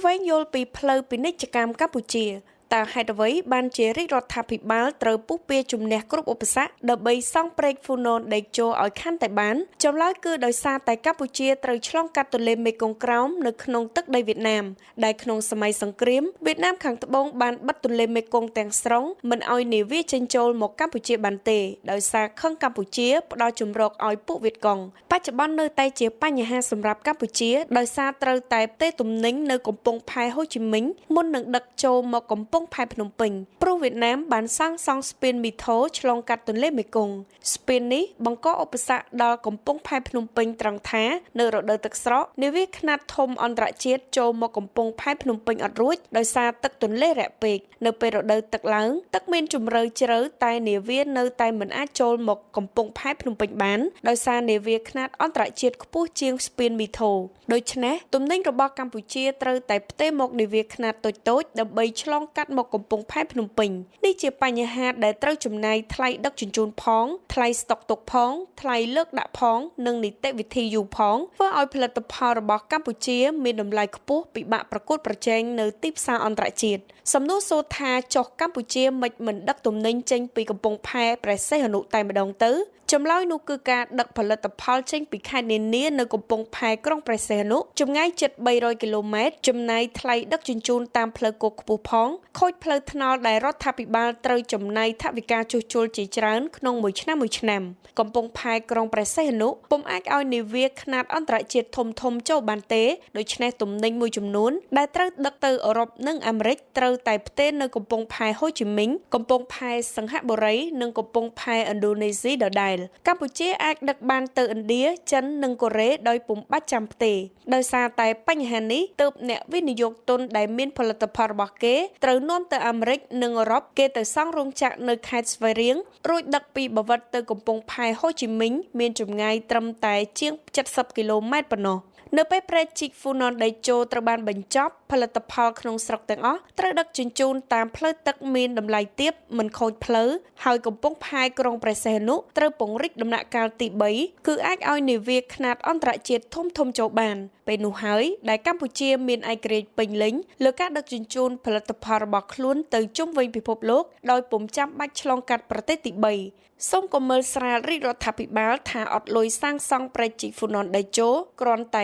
ឆ្វេងយល់ពីផ្លូវពាណិជ្ជកម្មកម្ពុជាតើហេតុអ្វីបានជារាជរដ្ឋាភិបាលត្រូវពុះពៀជំនះគ្រប់ឧបសគ្គដើម្បីសង់ព្រែកហ្វូណនដេកជោឲ្យខាន់តែបានចម្លើយគឺដោយសារតែកម្ពុជាត្រូវឆ្លងកាត់ទន្លេមេគង្គក្រោមនៅក្នុងទឹកដីវៀតណាមដែលក្នុងសម័យសង្គ្រាមវៀតណាមខាងត្បូងបានបិទទន្លេមេគង្គទាំងស្រុងមិនឲ្យនាវាចេញចូលមកកម្ពុជាបានទេដោយសារខឹងកម្ពុជាផ្ដល់ជំរកឲ្យពួកវៀតកុងបច្ចុប្បន្ននៅតែជាបញ្ហាសម្រាប់កម្ពុជាដោយសារត្រូវតែផ្ទេរទំនិញនៅកំពង់ផែហូជីមិញមុននឹងដឹកចូលមកកំពង់ផែភ្នំពេញព្រោះវៀតណាមបានសាងសង់ស្ពានមីថូឆ្លងកាត់ទន្លេមេគង្គស្ពាននេះបង្កឧបសគ្គដល់កំពង់ផែភ្នំពេញត្រង់ថានៅរដូវទឹកស្រកនាវាខ្នាតធំអន្តរជាតិចូលមកកំពង់ផែភ្នំពេញអត់រួចដោយសារទឹកទន្លេរាក់ពេកនៅពេលរដូវទឹកឡើងទឹកមានជម្រៅជ្រៅតែនាវានៅតែមិនអាចចូលមកកំពង់ផែភ្នំពេញបានដោយសារនាវាខ្នាតអន្តរជាតិខ្ពស់ជាងស្ពានមីថូដូច្នេះទំនិញរបស់កម្ពុជាត្រូវតែផ្ទេរមកនាវាខ្នាតតូចៗដើម្បីឆ្លងកាត់មកកំពង់ផែភ្នំពេញនេះជាបញ្ហាដែលត្រូវចំណាយថ្លៃដឹកជញ្ជូនផងថ្លៃស្តុកទុកផងថ្លៃលើកដាក់ផងនិងនីតិវិធីយូរផងធ្វើឲ្យផលិតផលរបស់កម្ពុជាមានតម្លៃខ្ពស់ពិបាកប្រកួតប្រជែងនៅទីផ្សារអន្តរជាតិសំណួរសួរថាចុះកម្ពុជាមិនដឹកទំនិញចេញពីកំពង់ផែព្រះសីហនុតែម្ដងទៅចម្លើយនោះគឺការដឹកផលិតផលចេញពីខេត្តនានានៅកំពង់ផែក្រុងព្រះសីហនុចម្ងាយជិត300គីឡូម៉ែត្រចំណាយថ្លៃដឹកជញ្ជូនតាមផ្លូវគោកខ្ពស់ផងខូចផ្លូវថ្នល់ដែលរដ្ឋាភិបាលត្រូវចំណាយថវិកាជួសជុលជាច្រើនក្នុងមួយឆ្នាំកំពង់ផែក្រុងព្រះសីហនុពុំអាចឲ្យនាវាខ្នាតអន្តរជាតិធំចូលបានទេដូច្នេះទំនិញមួយចំនួនដែលត្រូវដឹកទៅអឺរ៉ុបនិងអាមេរិកត្រូវតែផ្ទេរនៅកំពង់ផែហូជីមិញកំពង់ផែសង្ហបុរីនិងកំពង់ផែឥណ្ឌូនេស៊ីដដែលកម្ពុជាអាចដឹកបានទៅឥណ្ឌាចិននិងកូរ៉េដោយពុំបាច់ចាំផ្ទេរដោយសារតែបញ្ហានេះទើបអ្នកវិនិយោគទុនដែលមានផលិតផលរបស់គេត្រូវនាំទៅអាមេរិកនិងអឺរ៉ុបគេទៅសង់រោងចក្រនៅខេត្តស្វាយរៀងរួចដឹកពីបាវិតទៅកំពង់ផែហូជីមិញមានចម្ងាយត្រឹមតែជាង70គីឡូម៉ែត្រប៉ុណ្ណោះនៅពេលព្រែកជីកហ្វូណនដេជោត្រូវបានបញ្ចប់ផលិតផលក្នុងស្រុកទាំងអស់ត្រូវដឹកជញ្ជូនតាមផ្លូវទឹកមានតម្លៃទាបមិនខូចផ្លូវហើយកំពង់ផែក្រុងព្រះសីហនុត្រូវពង្រីកដំណាក់កាលទី3គឺអាចឲ្យនាវាខ្នាតអន្តរជាតិធំចូលបានពេលនោះហើយដែលកម្ពុជាមានឯករាជ្យពេញលេញលើការដឹកជញ្ជូនផលិតផលរបស់ខ្លួនទៅជុំវិញពិភពលោកដោយពុំចាំបាច់ឆ្លងកាត់ប្រទេសទី3សូមកុំមើលស្រាលរាជរដ្ឋាភិបាលថាអត់លុយសាងសង់ព្រែកជីកហ្វូណនដេជោគ្រាន់តែ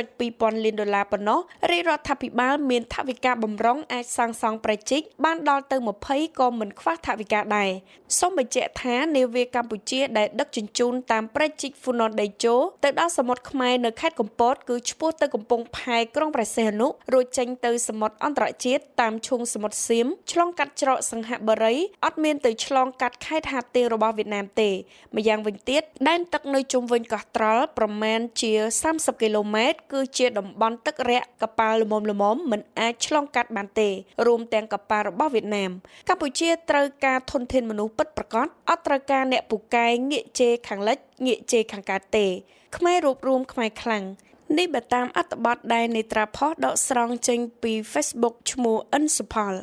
$1.2 លានប៉ុណ្ណោះរាជរដ្ឋាភិបាលមានថវិកាបំរុងអាចសាងសង់ព្រែកជីកបានដល់ទៅ20ក៏មិនខ្វះថវិកាដែរសូមបញ្ជាក់ថានាវាកម្ពុជាដែលដឹកជញ្ជូនតាមព្រែកជីកហ្វូណនដេជោទៅដល់សមុទ្រខ្មែរនៅខេត្តកំពតគឺឆ្ពោះទៅកំពង់ផែក្រុងព្រះសីហនុរួចចេញទៅសមុទ្រអន្តរជាតិតាមឈូងសមុទ្រសៀមឆ្លងកាត់ច្រកសង្ហបុរីអត់មានទៅឆ្លងកាត់ខេត្តហាទៀងរបស់វៀតណាមទេម្យ៉ាងវិញទៀតដែនទឹកនៅជុំវិញកោះត្រល់ប្រមាណជា30គីឡូម៉ែត្រគឺជាតំបន់ទឹករាក់កប៉ាល់ល្មមមិនអាចឆ្លងកាត់បានទេរួមទាំងកប៉ាល់របស់វៀតណាមកម្ពុជាត្រូវការធនធានមនុស្សពិតប្រាកដអត់ត្រូវការអ្នកពូកែងាកជេរខាងលិចងាកជេរខាងកើតទេខ្មែររួបរวมខ្មែរខ្លាំងនេះបើតាមអត្ថបទដែលនេត្រាផុសដកស្រង់ចេញពី Facebook ឈ្មោះអិនសុផល